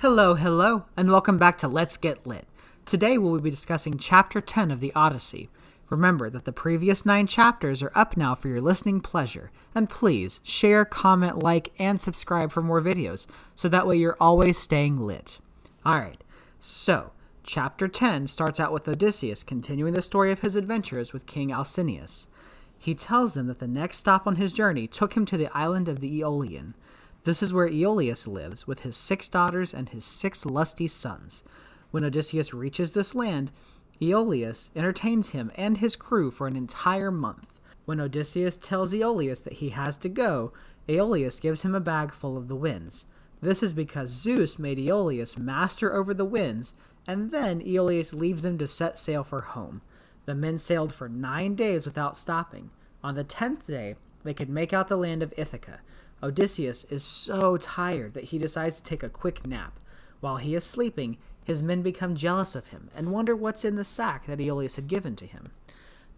Hello, and welcome back to Let's Get Lit. Today we will be discussing Chapter 10 of the Odyssey. Remember that the previous 9 chapters are up now for your listening pleasure, and please share, comment, like, and subscribe for more videos, so that way you're always staying lit. Alright, so Chapter 10 starts out with Odysseus continuing the story of his adventures with King Alcinous. He tells them that the next stop on his journey took him to the island of the Aeolian. This is where Aeolus lives with his 6 daughters and his 6 lusty sons. When Odysseus reaches this land, Aeolus entertains him and his crew for an entire month. When Odysseus tells Aeolus that he has to go, Aeolus gives him a bag full of the winds. This is because Zeus made Aeolus master over the winds, and then Aeolus leaves them to set sail for home. The men sailed for 9 days without stopping. On the 10th day, they could make out the land of Ithaca. Odysseus is so tired that he decides to take a quick nap. While he is sleeping, his men become jealous of him and wonder what's in the sack that Aeolus had given to him.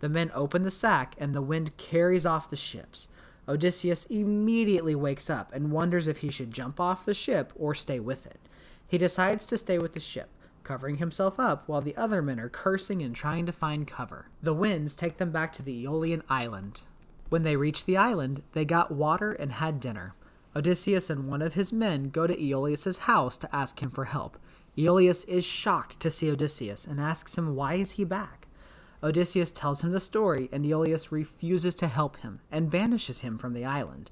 The men open the sack and the wind carries off the ships. Odysseus immediately wakes up and wonders if he should jump off the ship or stay with it. He decides to stay with the ship, covering himself up while the other men are cursing and trying to find cover. The winds take them back to the Aeolian island. When they reached the island, they got water and had dinner. Odysseus and one of his men go to Aeolus' house to ask him for help. Aeolus is shocked to see Odysseus and asks him why is he back. Odysseus tells him the story, and Aeolus refuses to help him and banishes him from the island.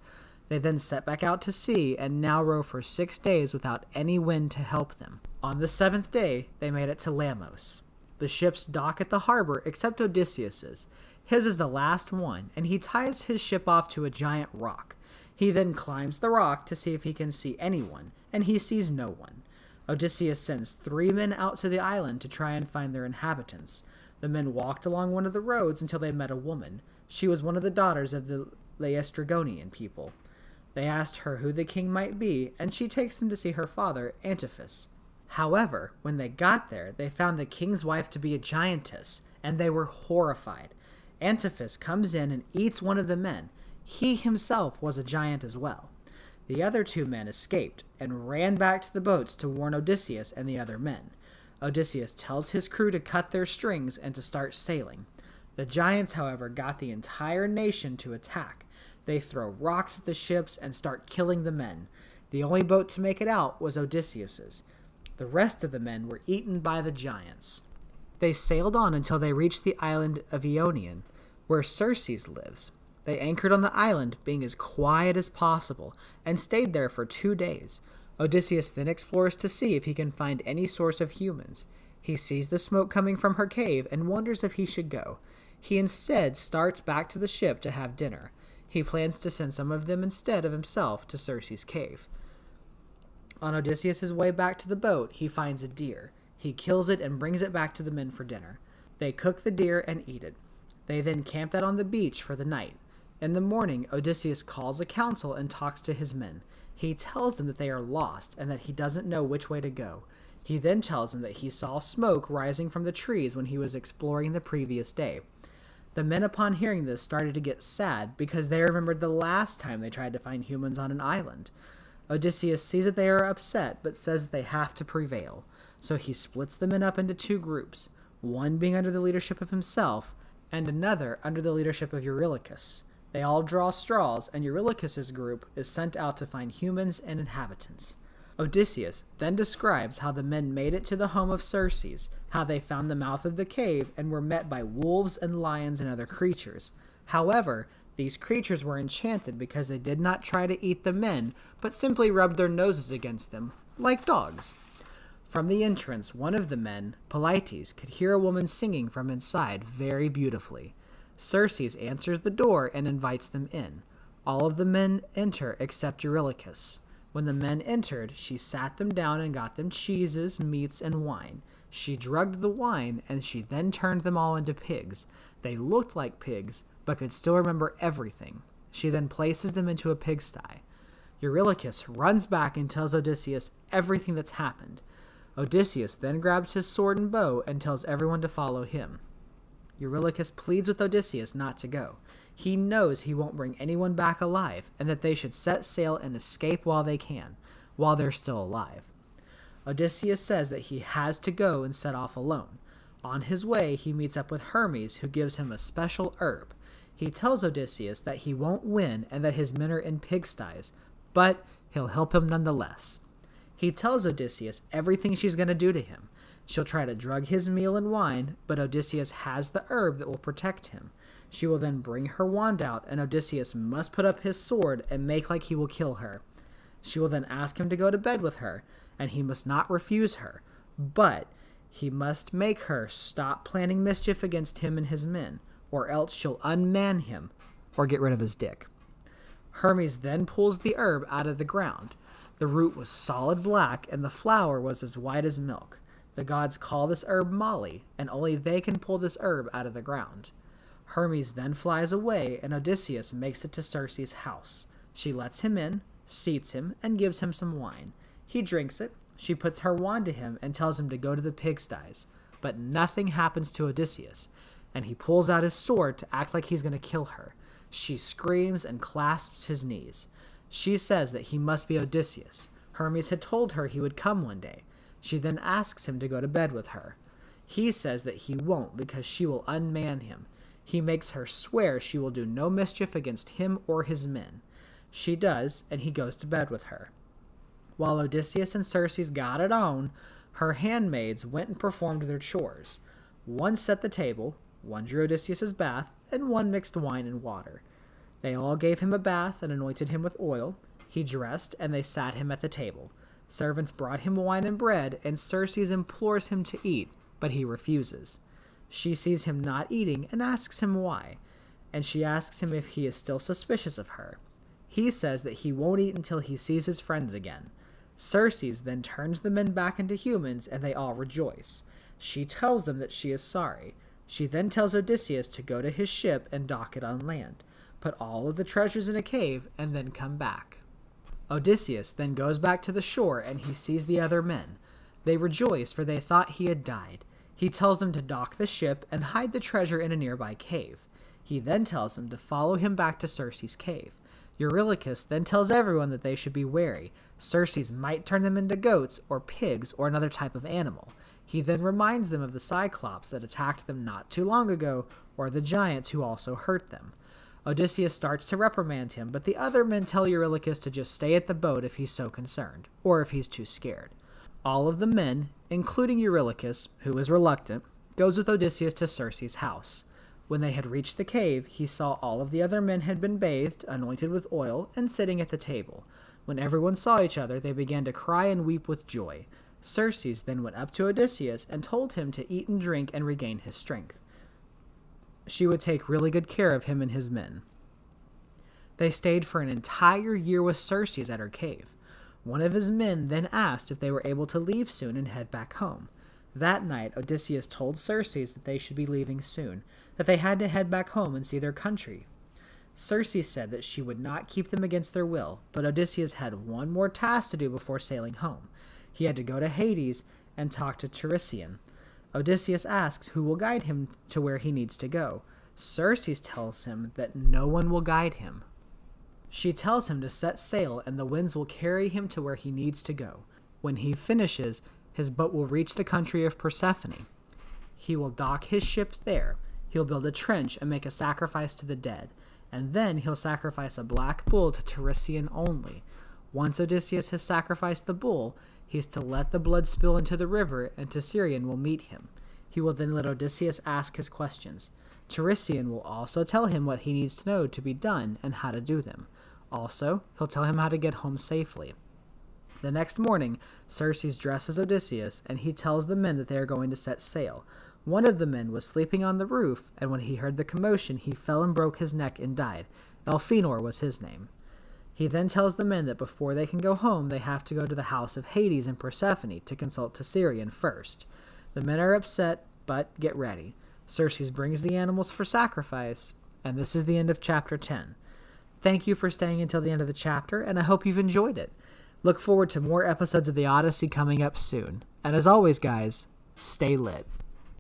They then set back out to sea and now row for 6 days without any wind to help them. On the 7th day, they made it to Lamos. The ships dock at the harbor except Odysseus's. His is the last one, and he ties his ship off to a giant rock. He then climbs the rock to see if he can see anyone, and he sees no one. Odysseus sends 3 men out to the island to try and find their inhabitants. The men walked along one of the roads until they met a woman. She was one of the daughters of the Laestrygonian people. They asked her who the king might be, and she takes them to see her father, Antiphus. However, when they got there, they found the king's wife to be a giantess, and they were horrified. Antiphus comes in and eats one of the men. He himself was a giant as well. The other 2 men escaped and ran back to the boats to warn Odysseus and the other men. Odysseus tells his crew to cut their strings and to start sailing. The giants, however, got the entire nation to attack. They throw rocks at the ships and start killing the men. The only boat to make it out was Odysseus's. The rest of the men were eaten by the giants. They sailed on until they reached the island of Aeonian, where Circe lives. They anchored on the island, being as quiet as possible, and stayed there for 2 days. Odysseus then explores to see if he can find any source of humans. He sees the smoke coming from her cave and wonders if he should go. He instead starts back to the ship to have dinner. He plans to send some of them instead of himself to Circe's cave. On Odysseus' way back to the boat, he finds a deer. He kills it and brings it back to the men for dinner. They cook the deer and eat it. They then camped out on the beach for the night. In the morning, Odysseus calls a council and talks to his men. He tells them that they are lost and that he doesn't know which way to go. He then tells them that he saw smoke rising from the trees when he was exploring the previous day. The men, upon hearing this, started to get sad because they remembered the last time they tried to find humans on an island. Odysseus sees that they are upset but says they have to prevail. So he splits the men up into 2 groups, one being under the leadership of himself and another under the leadership of Eurylochus. They all draw straws, and Eurylochus' group is sent out to find humans and inhabitants. Odysseus then describes how the men made it to the home of Circe, how they found the mouth of the cave and were met by wolves and lions and other creatures. However, these creatures were enchanted because they did not try to eat the men, but simply rubbed their noses against them, like dogs. From the entrance, one of the men, Polites, could hear a woman singing from inside very beautifully. Circe answers the door and invites them in. All of the men enter except Eurylochus. When the men entered, she sat them down and got them cheeses, meats, and wine. She drugged the wine, and she then turned them all into pigs. They looked like pigs, but could still remember everything. She then places them into a pigsty. Eurylochus runs back and tells Odysseus everything that's happened. Odysseus then grabs his sword and bow and tells everyone to follow him. Eurylochus pleads with Odysseus not to go. He knows he won't bring anyone back alive, and that they should set sail and escape while they can, while they're still alive. Odysseus says that he has to go and set off alone. On his way, he meets up with Hermes, who gives him a special herb. He tells Odysseus that he won't win and that his men are in pigsties, but he'll help him nonetheless. He tells Odysseus everything she's going to do to him. She'll try to drug his meal and wine, but Odysseus has the herb that will protect him. She will then bring her wand out, and Odysseus must put up his sword and make like he will kill her. She will then ask him to go to bed with her, and he must not refuse her, but he must make her stop planning mischief against him and his men, or else she'll unman him or get rid of his dick. Hermes then pulls the herb out of the ground. The root was solid black, and the flower was as white as milk. The gods call this herb Molly, and only they can pull this herb out of the ground. Hermes then flies away, and Odysseus makes it to Circe's house. She lets him in, seats him, and gives him some wine. He drinks it. She puts her wand to him and tells him to go to the pigsties. But nothing happens to Odysseus, and he pulls out his sword to act like he's going to kill her. She screams and clasps his knees. She says that he must be Odysseus. Hermes had told her he would come one day. She then asks him to go to bed with her. He says that he won't because she will unman him. He makes her swear she will do no mischief against him or his men. She does, and he goes to bed with her. While Odysseus and Circe got it on, her handmaids went and performed their chores. One set the table, one drew Odysseus's bath, and one mixed wine and water. They all gave him a bath and anointed him with oil. He dressed, and they sat him at the table. Servants brought him wine and bread, and Circe implores him to eat, but he refuses. She sees him not eating and asks him why, and she asks him if he is still suspicious of her. He says that he won't eat until he sees his friends again. Circe then turns the men back into humans, and they all rejoice. She tells them that she is sorry. She then tells Odysseus to go to his ship and dock it on land, put all of the treasures in a cave, and then come back. Odysseus then goes back to the shore, and he sees the other men. They rejoice, for they thought he had died. He tells them to dock the ship and hide the treasure in a nearby cave. He then tells them to follow him back to Circe's cave. Eurylochus then tells everyone that they should be wary. Circe might turn them into goats or pigs or another type of animal. He then reminds them of the Cyclops that attacked them not too long ago, or the giants who also hurt them. Odysseus starts to reprimand him, but the other men tell Eurylochus to just stay at the boat if he's so concerned, or if he's too scared. All of the men, including Eurylochus, who is reluctant, goes with Odysseus to Circe's house. When they had reached the cave, he saw all of the other men had been bathed, anointed with oil, and sitting at the table. When everyone saw each other, they began to cry and weep with joy. Circe then went up to Odysseus and told him to eat and drink and regain his strength. She would take really good care of him and his men. They stayed for an entire year with Circe at her cave. One of his men then asked if they were able to leave soon and head back home. That night, Odysseus told Circe that they should be leaving soon, that they had to head back home and see their country. Circe said that she would not keep them against their will, but Odysseus had one more task to do before sailing home. He had to go to Hades and talk to Tiresian. Odysseus asks who will guide him to where he needs to go. Circe tells him that no one will guide him. She tells him to set sail and the winds will carry him to where he needs to go. When he finishes, his boat will reach the country of Persephone. He will dock his ship there. He'll build a trench and make a sacrifice to the dead, and then he'll sacrifice a black bull to Tiresian only. Once Odysseus has sacrificed the bull, he's to let the blood spill into the river, and Tiresian will meet him. He will then let Odysseus ask his questions. Tiresian will also tell him what he needs to know to be done and how to do them. Also, he'll tell him how to get home safely. The next morning, Circe dresses Odysseus, and he tells the men that they are going to set sail. One of the men was sleeping on the roof, and when he heard the commotion, he fell and broke his neck and died. Elphenor was his name. He then tells the men that before they can go home, they have to go to the house of Hades and Persephone to consult Tiresian first. The men are upset, but get ready. Circe brings the animals for sacrifice, and this is the end of chapter 10. Thank you for staying until the end of the chapter, and I hope you've enjoyed it. Look forward to more episodes of the Odyssey coming up soon. And as always, guys, stay lit.